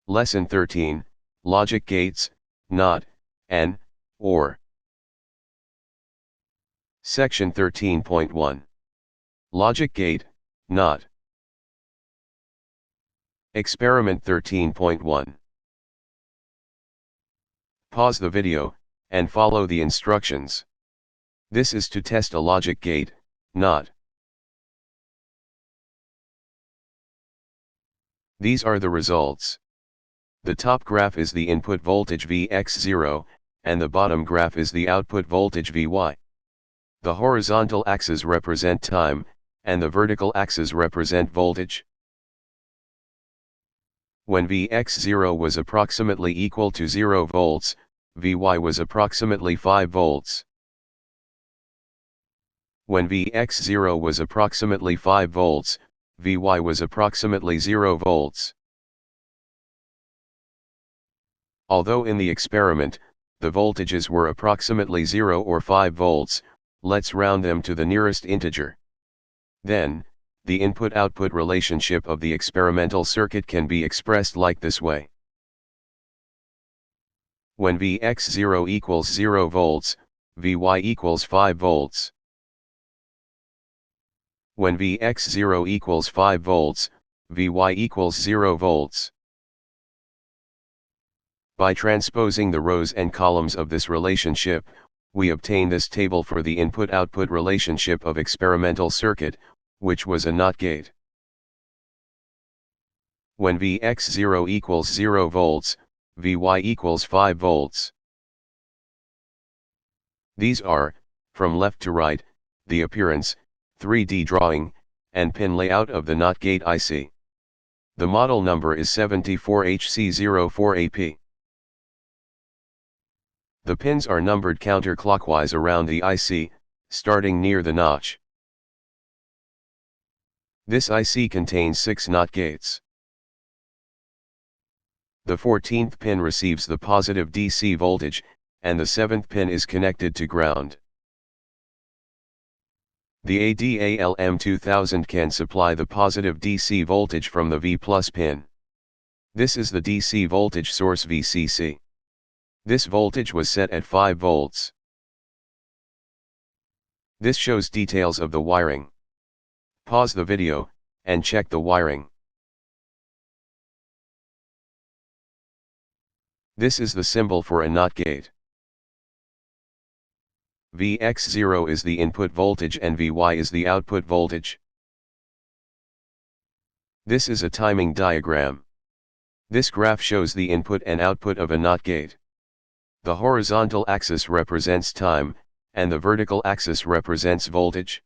Lesson 13, Logic Gates, Not, and, or. Section 13.1. Logic Gate, Not. Experiment 13.1. Pause the video, and follow the instructions. This is to test a logic gate, not. These are the results. The top graph is the input voltage Vx0, and the bottom graph is the output voltage Vy. The horizontal axes represent time, and the vertical axes represent voltage. When Vx0 was approximately equal to 0 volts, Vy was approximately 5 volts. When Vx0 was approximately 5 volts, Vy was approximately 0 volts. Although in the experiment, the voltages were approximately 0 or 5 volts, let's round them to the nearest integer. Then, the input-output relationship of the experimental circuit can be expressed like this way. When Vx0 equals 0 volts, Vy equals 5 volts. When Vx0 equals 5 volts, Vy equals 0 volts. By transposing the rows and columns of this relationship, we obtain this table for the input-output relationship of experimental circuit, which was a NOT gate. When Vx0 equals 0 volts, Vy equals 5 volts. These are, from left to right, the appearance, 3D drawing, and pin layout of the NOT gate IC. The model number is 74HC04AP. The pins are numbered counterclockwise around the IC, starting near the notch. This IC contains 6 NOT gates. The 14th pin receives the positive DC voltage, and the 7th pin is connected to ground. The ADALM2000 can supply the positive DC voltage from the V+ pin. This is the DC voltage source VCC. This voltage was set at 5 volts. This shows details of the wiring. Pause the video, and check the wiring. This is the symbol for a NOT gate. Vx0 is the input voltage and Vy is the output voltage. This is a timing diagram. This graph shows the input and output of a NOT gate. The horizontal axis represents time, and the vertical axis represents voltage.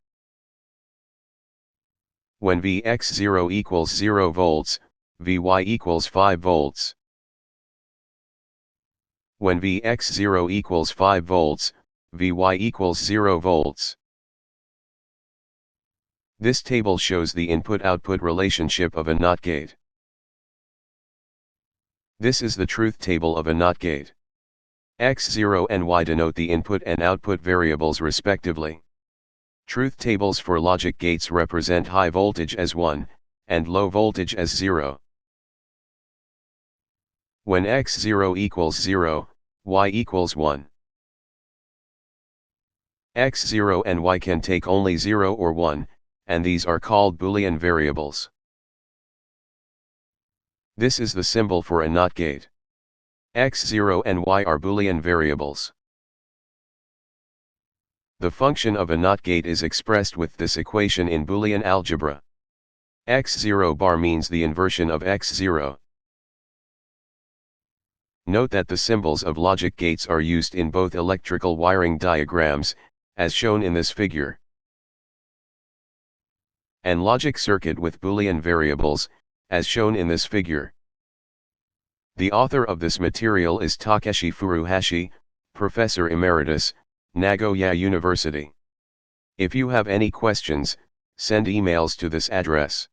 When Vx0 equals 0 volts, Vy equals 5 volts. When Vx0 equals 5 volts, Vy equals 0 volts. This table shows the input-output relationship of a NOT gate. This is the truth table of a NOT gate. X0 and Y denote the input and output variables respectively. Truth tables for logic gates represent high voltage as 1, and low voltage as 0. When X0 equals 0, Y equals 1. X0 and Y can take only 0 or 1, and these are called Boolean variables. This is the symbol for a NOT gate. X0 and Y are Boolean variables. The function of a NOT gate is expressed with this equation in Boolean algebra. X0 bar means the inversion of X0. Note that the symbols of logic gates are used in both electrical wiring diagrams, as shown in this figure, and logic circuit with Boolean variables, as shown in this figure. The author of this material is Takeshi FURUHASHI, Professor Emeritus, Nagoya University. If you have any questions, send emails to this address.